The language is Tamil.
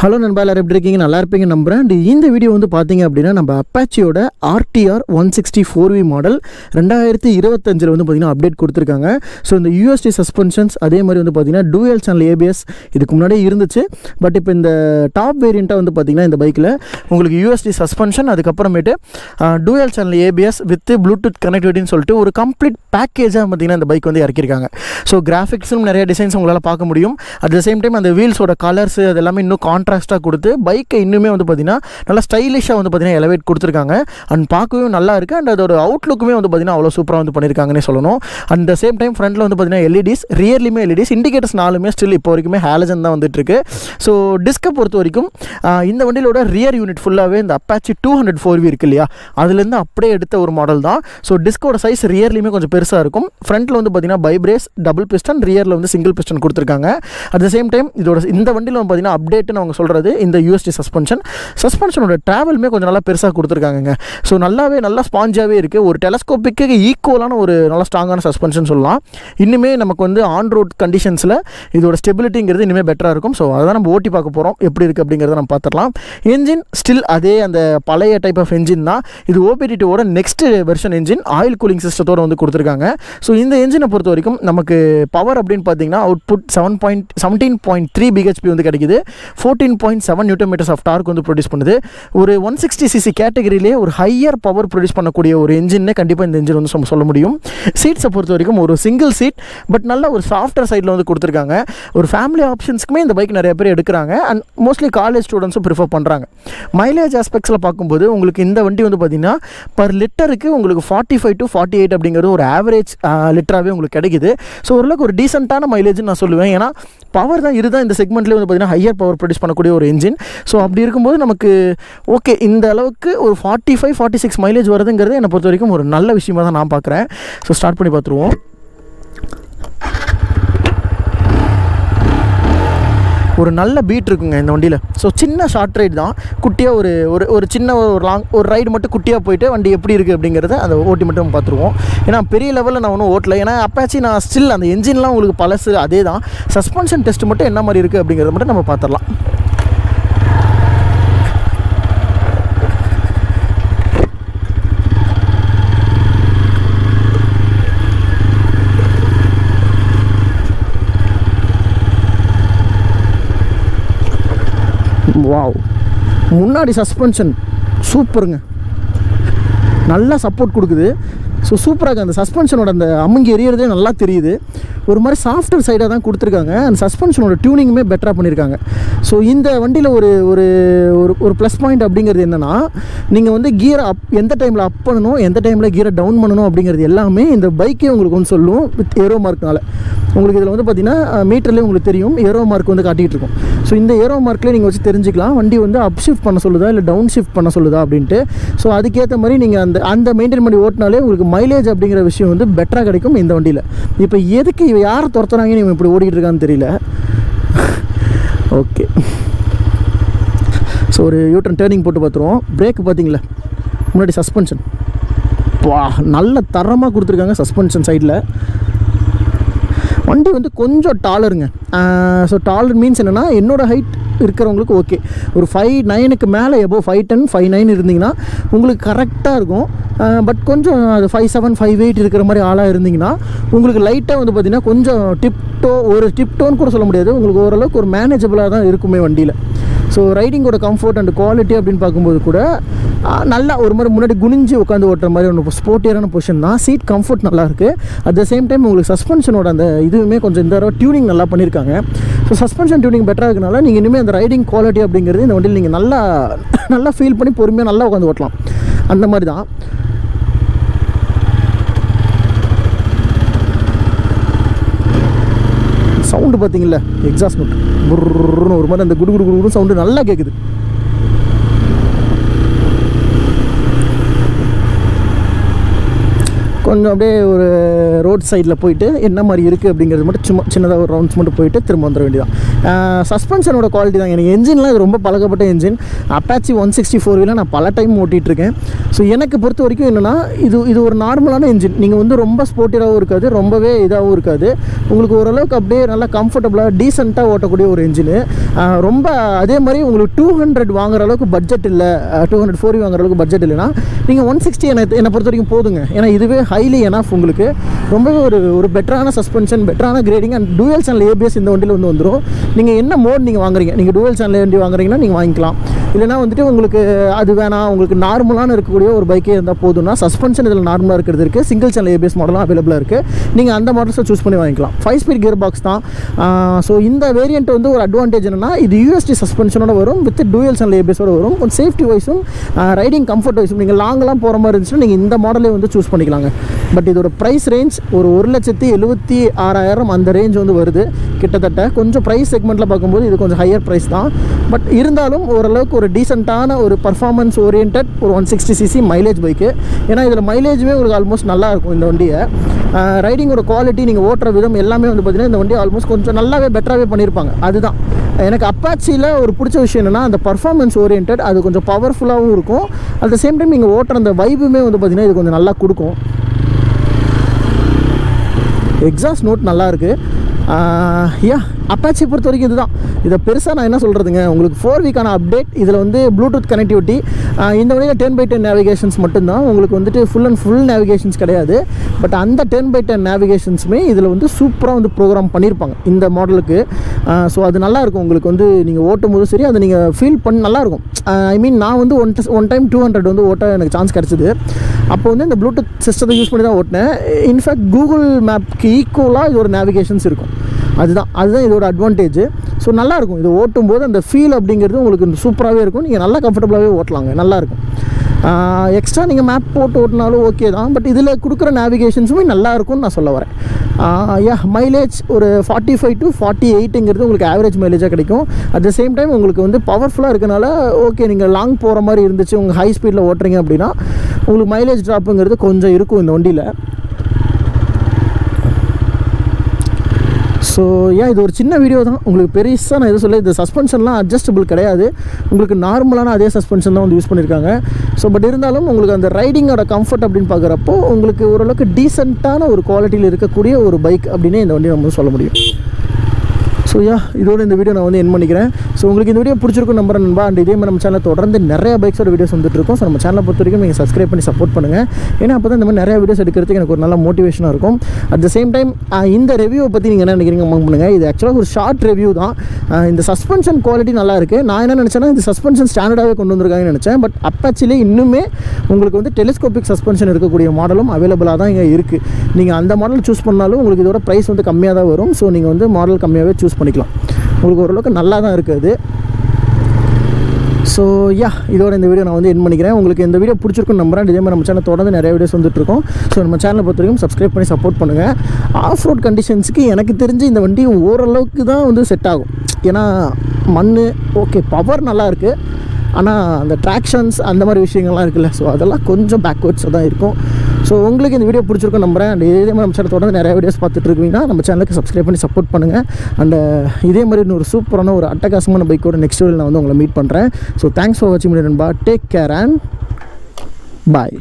ஹலோ நண்பா, எல்லாரும் எப்படி இருக்கீங்க? நல்லா இருப்பீங்க நம்புகிறேன். இந்த வீடியோ வந்து பார்த்தீங்க அப்படின்னா நம்ம அப்பாச்சியோட RTR 160 மாடல் 2025 வந்து பார்த்திங்கன்னா அப்டேட் கொடுத்துருக்காங்க. ஸோ இந்த USD சஸ்பென்ஷன்ஸ் அதே மாதிரி வந்து பார்த்திங்கன்னா டூயல் சேனல் ABS இதுக்கு முன்னாடியே இருந்துச்சு. பட் இப்போ இந்த டாப் வேரியண்ட்டாக வந்து பார்த்திங்கன்னா இந்த பைக்கில் உங்களுக்கு USD சஸ்பென்ஷன் அதுக்கப்புறமேட்டு dual channel ABS with Bluetooth கனெக்டிவிட்டின்னு சொல்லிட்டு ஒரு கம்ப்ளீட் பேக்கேஜாக பார்த்திங்கன்னா இந்த பைக் வந்து இறக்கியிருக்காங்க. ஸோ கிராஃபிக்ஸும் நிறைய டிசைன்ஸ் உங்களால் பார்க்க முடியும். அட் த சேம் டைம் அந்த வீல்ஸோட கலர்ஸ் அது எல்லாமே இன்னும் கான்ட்ராஸ்ட்டாக கொடுத்து பைக்கை இன்னுமே வந்து பார்த்திங்கன்னா நல்லா ஸ்டைலிஷாக வந்து பார்த்திங்கன்னா எலவேட் கொடுத்துருக்காங்க. அண்ட் பார்க்கவே நல்லா இருக்குது. அண்ட் அதோட அவுட்லுக்குமே வந்து பார்த்திங்கன்னா அவ்வளோ சூப்பராக வந்து பண்ணியிருக்காங்கன்னு சொல்லணும். அட் த சேம் டைம் ஃப்ரண்ட்டில் வந்து பார்த்திங்கன்னா LEDs, ரியர்லியுமே LEDs, இண்டிகேட்டர்ஸ் நாலுமே ஸ்டில் இப்போ வரைக்குமே ஹாலஜன் தான் வந்துட்டுருக்கு. ஸோ டிஸ்கை பொறுத்த வரைக்கும் இந்த வண்டியிலோட ரியர் யூனிட் ஃபுல்லாகவே இந்த அப்பாச்சி 204V இருக்கு இல்லையா, அதுலேருந்து அப்படியே எடுத்த ஒரு மாடல் தான். ஸோ டிஸ்கோட சைஸ் ரியர்லியுமே கொஞ்சம் பெருசாக இருக்கும். ஃப்ரண்ட்டில் வந்து பார்த்திங்கன்னா பைப்ரேஸ் டபுள் பிஸ்டன், ரியரில் வந்து சிங்கிள் பிஸ்டன் கொடுத்துருக்காங்க. அட் த சேம் டைம் இதோட இந்த வண்டியில் வந்து பார்த்திங்கன்னா அப்டேட்டுன்னு அவங்க சொல்கிறது இந்த USD சஸ்பென்ஷனோட ட்ராவலுமே கொஞ்சம் நல்லா பெருசாக கொடுத்துருக்காங்க. ஸோ நல்லா ஸ்பாஞ்சாகவே இருக்குது. ஒரு டெலஸ்கோப்பிக்கு ஈக்குவலான ஒரு நல்ல ஸ்ட்ராங்கான சஸ்பென்ஷன் சொல்லலாம். இன்னுமே நமக்கு வந்து ஆன் ரோட் கண்டிஷன்ஸில் இதோட ஸ்டெபிலிட்டிங்கிறது இனிமேல் பெட்டராக இருக்கும். ஸோ அதான் நம்ம ஓட்டி பார்க்க போகிறோம், எப்படி இருக்குது அப்படிங்கிறத நம்ம பார்த்துடலாம். என்ஜின் ஸ்டில் அதே அந்த பழைய டைப் ஆஃப் என்ஜின் தான். இது OPT2ஓட next version engine oil cooling சிஸ்டத்தோடு வந்து கொடுத்துருக்காங்க. ஸோ இந்த என்ஜினை பொறுத்த வரைக்கும் நமக்கு பவர் அப்படின்னு பார்த்தீங்கன்னா அவுட்புட் 17.3 BHP வந்து கிடைக்குது. 14.7 Nm ஆஃப் டார்க் வந்து ப்ரொடியூஸ் பண்ணுது. ஒரு 160cc கேட்டகரியிலே ஒரு ஹையர் பவர் ப்ரொடியூஸ் பண்ணக்கூடிய ஒரு என்ஜின்னே கண்டிப்பாக இந்த என்ஜின் வந்து நம்ம சொல்ல முடியும். சீட்ஸை பொறுத்த வரைக்கும் ஒரு சிங்கிள் சீட் பட் நல்ல ஒரு சாஃப்ட்வேர் சைடில் வந்து கொடுத்துருக்காங்க. ஒரு ஃபேமிலி ஆப்ஷன்ஸ்க்குமே இந்த பைக் நிறைய பேர் எடுக்கிறாங்க. அண்ட் மோஸ்ட்லி காலேஜ் ஸ்டூடெண்ட்ஸும் ப்ரிஃபர் பண்ணுறாங்க. மைலேஜ் ஆஸ்பெக்ட்ஸில் பார்க்கும்போது உங்களுக்கு இந்த வண்டி வந்து பார்த்திங்கன்னா பர் லிட்டருக்கு உங்களுக்கு 45 to 48 அப்படிங்கிறது ஒரு ஆவரேஜ் லிட்டராகவே உங்களுக்கு கிடைக்குது. ஸோ ஓரளவுக்கு ஒரு டீசெண்டான மைலேஜ்னு நான் சொல்லுவேன். ஏன்னா பவர் தான் இதுதான் இந்த செக்மெண்ட்லேயே வந்து பார்த்திங்கன்னா ஹையர் பவர் ப்ரொடியூஸ் பண்ணக்கூடிய ஒரு என்ஜின். ஸோ அப்படி இருக்கும்போது நமக்கு ஓகே, இந்த அளவுக்கு ஒரு 45-46 மைலேஜ் வருதுங்கிறது என்னை பொறுத்த வரைக்கும் ஒரு நல்ல விஷயமாக தான் நான் பார்க்குறேன். ஸோ ஸ்டார்ட் பண்ணி பார்த்துருவோம். ஒரு நல்ல பீட் இருக்குங்க இந்த வண்டியில். ஸோ சின்ன ஷார்ட் ரைடு தான், குட்டியாக ஒரு சின்ன ஒரு ரைடு மட்டும் குட்டியாக போயிட்டு வண்டி எப்படி இருக்குது அப்படிங்கிறத அந்த ஓட்டி மட்டும் பார்த்துருவோம். ஏன்னா பெரிய லெவலில் நான் ஒன்றும் ஓட்டலை. ஏன்னா அப்பாச்சி நான் ஸ்டில் அந்த என்ஜின்லாம் உங்களுக்கு பழசு அதே தான். சஸ்பென்ஷன் டெஸ்ட் மட்டும் என்ன மாதிரி இருக்குது அப்படிங்கிறத மட்டும் நம்ம பார்த்துடலாம். வாவ், முன்னாடி சஸ்பென்ஷன் சூப்பருங்க, நல்லா சப்போர்ட் கொடுக்குது. ஸோ சூப்பராக அந்த சஸ்பென்ஷனோட அந்த அமுங்கி எரியறதே நல்லா தெரியுது. ஒரு மாதிரி சாஃப்ட்வேர் சைடாக தான் கொடுத்துருக்காங்க. அந்த சஸ்பென்ஷனோட டியூனிங்குமே பெட்டராக பண்ணியிருக்காங்க. ஸோ இந்த வண்டியில் ஒரு ஒரு ப்ளஸ் பாயிண்ட் அப்படிங்கிறது என்னென்னா, நீங்கள் வந்து கீரை எந்த டைமில் அப் பண்ணணும், எந்த டைமில் கீரை டவுன் பண்ணணும் அப்படிங்கிறது எல்லாமே இந்த பைக்கே உங்களுக்கு வந்து சொல்லும். வித் ஏரோ மார்க்னால உங்களுக்கு இதில் வந்து பார்த்திங்கன்னா மீட்டர்லேயே உங்களுக்கு தெரியும், ஏரோ மார்க் வந்து காட்டிகிட்டு இருக்கும். ஸோ இந்த ஏரோ மார்க்லேயே நீங்கள் வச்சு தெரிஞ்சுக்கலாம் வண்டி வந்து அப் ஷிஃப்ட் பண்ண சொல்லுதா இல்லை டவுன் ஷிஃப்ட் பண்ண சொல்லுதா அப்படின்ட்டு. ஸோ அதுக்கேற்ற மாதிரி நீங்கள் அந்த மெயின்டைன் பண்ணி ஓட்டினாலே உங்களுக்கு மைலேஜ் அப்படிங்கிற விஷயம் வந்து பெட்டராக கிடைக்கும் இந்த வண்டியில். இப்போ எதுக்கு இவன் யாரை துரத்துறாங்கன்னு இவன் இப்படி ஓடிட்டு இருக்கான்னு தெரியல. ஓகே, ஸோ ஒரு யூட்டன் டேர்னிங் போட்டு பார்த்துருவோம். பிரேக் பார்த்தீங்களா, முன்னாடி சஸ்பென்ஷன் நல்ல தரமாக கொடுத்துருக்காங்க. சஸ்பென்ஷன் சைடில் வண்டி வந்து கொஞ்சம் டாலருங்க. ஸோ டாலர் மீன்ஸ் என்னென்னா, என்னோடய ஹைட் இருக்கிறவங்களுக்கு ஓகே, ஒரு 5'9" மேலே எபோவ் 5'10", 5'9" இருந்தீங்கன்னா உங்களுக்கு கரெக்டாக இருக்கும். பட் கொஞ்சம் அது 5'7", 5'8" இருக்கிற மாதிரி ஆளாக இருந்தீங்கன்னா உங்களுக்கு லைட்டாக வந்து பார்த்திங்கன்னா கொஞ்சம் டிப்டோன்னு கூட சொல்ல முடியாது, உங்களுக்கு ஓரளவுக்கு ஒரு மேனேஜபிளாக தான் இருக்குமே வண்டியில். ஸோ ரைடிங்கோட கம்ஃபர்ட் அண்ட் குவாலிட்டி அப்படின்னு பார்க்கும்போது கூட நல்லா ஒரு மாதிரி முன்னாடி குனிஞ்சு உட்காந்து ஓட்டுற மாதிரி ஒன்று ஸ்போர்ட்டியரான பொசிஷன் தான். சீட் கம்ஃபர்ட் நல்லாயிருக்கு. அட் த சேம் டைம் உங்களுக்கு சஸ்பென்ஷனோட அந்த இதுவுமே கொஞ்சம் இந்த தடவை டியூனிங் நல்லா பண்ணியிருக்காங்க. ஸோ சஸ்பென்ஷன் டியூனிங் பெட்டராக இருக்கனால நீங்கள் இனிமேல் அந்த ரைடிங் குவாலிட்டி அப்படிங்கிறது இந்த வண்டியில் நீங்கள் நல்லா ஃபீல் பண்ணி பொறுமையாக நல்லா உட்காந்து ஓட்டலாம். அந்த மாதிரி தான். சவுண்டு பார்த்தீங்களா, எக்ஸாஸ்ட் நோட் புர்ன்னு ஒரு மாதிரி அந்த குடு சவுண்டு நல்லா கேட்குது. கொஞ்சம் அப்படியே ஒரு ரோட் சைடில் போயிட்டு என்ன மாதிரி இருக்குது அப்படிங்கிறது மட்டும் சும்மா சின்னதாக ஒரு ரவுண்ட்ஸ் மட்டும் போயிட்டு திரும்ப வந்துட வேண்டியதான். சஸ்பென்ஷனோட குவாலிட்டி தான். எனக்கு என்ஜின்லாம் இது ரொம்ப பழக்கப்பட்ட என்ஜின். அப்பாச்சி 164 நான் பல டைம் ஓட்டிகிட்ருக்கேன். ஸோ எனக்கு பொறுத்த வரைக்கும் என்னென்னா இது ஒரு நார்மலான என்ஜின். நீங்கள் வந்து ரொம்ப ஸ்போர்ட்டிவாகவும் இருக்காது, ரொம்பவே இதாகவும் இருக்காது. உங்களுக்கு ஓரளவுக்கு அப்படியே நல்லா கம்ஃபர்டபுளாக டீசெண்டாக ஓட்டக்கூடிய ஒரு என்ஜின். ரொம்ப அதே மாதிரி உங்களுக்கு 200 வாங்குற அளவுக்கு பட்ஜெட் இல்லை, 200 4V வாங்குற அளவுக்கு பட்ஜெட் இல்லைன்னா நீங்கள் 160 என்னை பொறுத்த வரைக்கும் போதுங்க. ஏன்னா இதுவே ஹைலி எனஃப். உங்களுக்கு ரொம்பவே ஒரு பெட்டரான சஸ்பென்ஷன், பெட்டரான grading and dual channel ABS இந்த வண்டியில் வந்துடும். நீங்கள் என்ன மோட் நீங்கள் வாங்குறீங்க, நீங்கள் டூயல் சேனல் வண்டி வாங்குறீங்கன்னா நீங்கள் வாங்கிக்கலாம். இல்லைனா வந்துட்டு உங்களுக்கு அது வேணாம், உங்களுக்கு நார்மலான இருக்கக்கூடிய ஒரு பைக்கே இருந்தால் போதும்னா சஸ்பென்ஷன் இதில் நார்மலாக இருக்கிறது இருக்குது. சிங்கிள் சேனல் ABS மாடலும் அவைலபிளாக இருக்குது. நீங்கள் அந்த மாடல்ஸை சூஸ் பண்ணி வாங்கிக்கலாம். 5 ஸ்பீட் கியர் பாக்ஸ் தான். ஸோ இந்த வேரியண்ட் வந்து ஒரு அட்வான்டேஜ் என்னென்னா இது USD சஸ்பென்ஷனோட வரும், வித் டூயல் சேனல் ABSோட வரும். கொஞ்சம் சேஃப்டி வைஸும் ரைடிங் கம்ஃபர்ட் வைஸும் நீங்கள் லாங்கெலாம் போகிற மாதிரி இருந்துச்சுன்னா நீங்கள் இந்த மாடலே வந்து சூஸ் பண்ணிக்கலாங்க. பட் இதோட ப்ரைஸ் ரேஞ்ச் ஒரு 1,76,000 அந்த ரேஞ்ச் வந்து வருது கிட்டத்தட்ட. கொஞ்சம் ப்ரைஸ் செக்மெண்ட்டில் பார்க்கும்போது இது கொஞ்சம் ஹையர் ப்ரைஸ் தான். பட் இருந்தாலும் ஓரளவுக்கு ஒரு டீசெண்டான ஒரு பர்ஃபார்மன்ஸ் ஓரியன்ட் ஒரு 160cc மைலேஜ் பைக்கு. ஏன்னா இதில் மைலேஜுமே உங்களுக்கு ஆல்மோஸ்ட் நல்லாயிருக்கும் இந்த வண்டியை. ரைடிங்கோட குவாலிட்டி, நீங்கள் ஓட்டுற விதம் எல்லாமே வந்து பார்த்திங்கன்னா இந்த வண்டி ஆல்மோஸ்ட் கொஞ்சம் நல்லாவே பெட்டராகவே பண்ணியிருப்பாங்க. அதுதான் எனக்கு அப்பாச்சியில் ஒரு பிடிச்ச விஷயம் என்னென்னா அந்த பர்ஃபார்மன்ஸ் ஓரியன்ட், அது கொஞ்சம் பவர்ஃபுல்லாகவும் இருக்கும். அட் த சேம் டைம் நீங்கள் ஓட்டுற அந்த வைபுமே வந்து பார்த்திங்கன்னா இது கொஞ்சம் நல்லா கொடுக்கும். எக்ஸாஸ்ட் நோட் நல்லாயிருக்கு. அப்பாச்சி பொறுத்த வரைக்கும் இதுதான். இதை பெருசாக நான் என்ன சொல்கிறதுங்க, உங்களுக்கு 4வீக்கான அப்டேட். இதில் வந்து ப்ளூடூத் கனெக்டிவிட்டி, இந்த வழியில் 10x10 நேவிகேஷன்ஸ் மட்டும்தான். உங்களுக்கு வந்துட்டு ஃபுல் நேவிகேஷன்ஸ் கிடையாது. பட் அந்த 10x10 நேவிகேஷன்ஸுமே இதில் வந்து சூப்பராக வந்து ப்ரோக்ராம் பண்ணியிருப்பாங்க இந்த மாடலுக்கு. ஸோ அது நல்லாயிருக்கும். உங்களுக்கு வந்து நீங்கள் ஓட்டும் போதும் சரி, அதை நீங்கள் ஃபீல் பண்ணி நல்லாயிருக்கும். ஐ மீன் நான் வந்து ஒன் டைம் 200 வந்து ஓட்ட எனக்கு சான்ஸ் கிடச்சிது. அப்போ வந்து இந்த ப்ளூடூத் சிஸ்டத்தை யூஸ் பண்ணி தான் ஓட்டினேன். இன்ஃபேக்ட் கூகுள் மேப்க்கு ஈக்குவலாக இது ஒரு நேவிகேஷன்ஸ் இருக்கும். அதுதான் இதோட அட்வான்டேஜ். ஸோ நல்லாயிருக்கும். இது ஓட்டும் போது அந்த ஃபீல் அப்படிங்கிறது உங்களுக்கு சூப்பராகவே இருக்கும். நீங்கள் நல்லா கம்ஃபர்டபுளாகவே ஓட்டலாங்க, நல்லாயிருக்கும். எக்ஸ்ட்ரா நீங்கள் மேப் போட்டு ஓட்டினாலும் ஓகே தான். பட் இதில் கொடுக்குற நேவிகேஷன்ஸுமே நல்லாயிருக்கும்னு நான் சொல்ல வரேன். மைலேஜ் ஒரு 45 to 48ங்கிறது உங்களுக்கு ஆவரேஜ் மைலேஜாக கிடைக்கும். அட் த சேம் டைம் உங்களுக்கு வந்து பவர்ஃபுல்லாக இருக்கனால ஓகே, நீங்கள் லாங் போகிற மாதிரி இருந்துச்சு, உங்கள் ஹை ஸ்பீடில் ஓட்டுறீங்க அப்படின்னா உங்களுக்கு மைலேஜ் ட்ராப்புங்கிறது கொஞ்சம் இருக்கும் இந்த வண்டியில். ஸோ இது ஒரு சின்ன வீடியோ தான். உங்களுக்கு பெருசாக நான் எதுவும் சொல்ல, இந்த சஸ்பென்ஷன்லாம் அட்ஜஸ்டபிள் கிடையாது. உங்களுக்கு நார்மலான அதே சஸ்பென்ஷன் தான் வந்து யூஸ் பண்ணியிருக்காங்க. ஸோ பட் இருந்தாலும் உங்களுக்கு அந்த ரைடிங்கோட கம்ஃபர்ட் அப்படின்னு பார்க்குறப்போ உங்களுக்கு ஓரளவுக்கு டீசெண்டான ஒரு குவாலிட்டியில் இருக்கக்கூடிய ஒரு பைக் அப்படின்னே இந்த வண்டியை நம்ம சொல்ல முடியும். ஸோ இதோட இந்த வீடியோ நான் வந்து என் பண்ணிக்கிறேன். ஸோ உங்களுக்கு இந்த வீடியோ பிடிச்சிருக்கும் நம்புறேன் நண்பா. அண்ட் இதே மாதிரி நம்ம சேனலில் தொடர்ந்து நிறைய பைக்ஸோட வீடியோஸ் வந்துட்டுருக்கோம். ஸோ நம்ம சேனலை பொறுத்த வரைக்கும் நீங்கள் சப்ஸ்கிரைப் பண்ணி சப்போர்ட் பண்ணுங்கள். ஏன்னா அப்போ தான் இந்த மாதிரி நிறைய வீடியோஸ் எடுக்கிறதுக்கு எனக்கு ஒரு நல்ல மோட்டிவேஷனாக இருக்கும். அட் த சேம் டைம் இந்த ரிவ்யூவை பற்றி நீங்கள் என்ன நினைக்கிறீங்க கமெண்ட் பண்ணுங்கள். இது ஆக்சுவலாக ஒரு ஷார்ட் ரிவ்யூ தான். இந்த சஸ்பென்ஷன் குவாலிட்டி நல்லா இருக்குது. நான் என்ன நினச்சேன்னா இந்த சஸ்பென்ஷன் ஸ்டாண்டர்டாகவே கொண்டு வந்திருக்காங்கன்னு நினச்சேன். பட் அப்பாச்சிலே இன்னுமே உங்களுக்கு வந்து டெலிஸ்கோபிக் சஸ்பென்ஷன் இருக்கக்கூடிய மாடலும் அவைலபிளாக தான் இங்கே இருக்குது. நீங்கள் அந்த மாடல் சூஸ் பண்ணாலும் உங்களுக்கு இதோட ப்ரைஸ் வந்து கம்மியாக தான் வரும். ஸோ நீங்கள் வந்து மாடல் கம்மியாகவே சூஸ் பண்ணிக்கலாம். உங்களுக்கு ஓரளவுக்கு நல்லா தான் இருக்குது. ஸோ இதோட இந்த வீடியோ நான் வந்து என் பண்ணிக்கிறேன். உங்களுக்கு இந்த வீடியோ பிடிச்சிருக்குன்னு நம்புறேன். இதே மாதிரி நம்ம சேனல் தொடர்ந்து நிறைய வீடியோஸ் வந்துட்டுருக்கோம். ஸோ நம்ம சேனலை பொறுத்த வரைக்கும் சப்ஸ்கிரைப் பண்ணி சப்போர்ட் பண்ணுங்கள். ஆஃப் ரோட் கண்டிஷன்ஸுக்கு எனக்கு தெரிஞ்சு இந்த வண்டி ஓரளவுக்கு தான் வந்து செட் ஆகும். ஏன்னா மண் ஓகே, பவர் நல்லா இருக்குது. ஆனால் அந்த ட்ராக்ஷன்ஸ் அந்த மாதிரி விஷயங்கள்லாம் இருக்குல்ல, ஸோ அதெல்லாம் கொஞ்சம் பேக்வேர்ட்ஸாக தான் இருக்கும். ஸோ உங்களுக்கு இந்த வீடியோ பிடிச்சிருக்கும் நம்புறேன். அண்ட் இதே மாதிரி நம்ம சேனல் தொடர்ந்து நிறைய வீடியோஸ் பார்த்துட்டு இருக்கீங்கன்னா நம்ம சேனலுக்கு சப்ஸ்கிரைப் பண்ணி சப்போர்ட் பண்ணுங்கள். அண்ட் இதே மாதிரி இன்னொரு சூப்பரான ஒரு அட்டகாசமான பைக்கோட நெக்ஸ்ட் வீடியோவில் நான் வந்து உங்களை மீட் பண்ணுறேன். ஸோ தேங்க்ஸ் ஃபார் வாட்சிங் நண்பா. Take care and bye.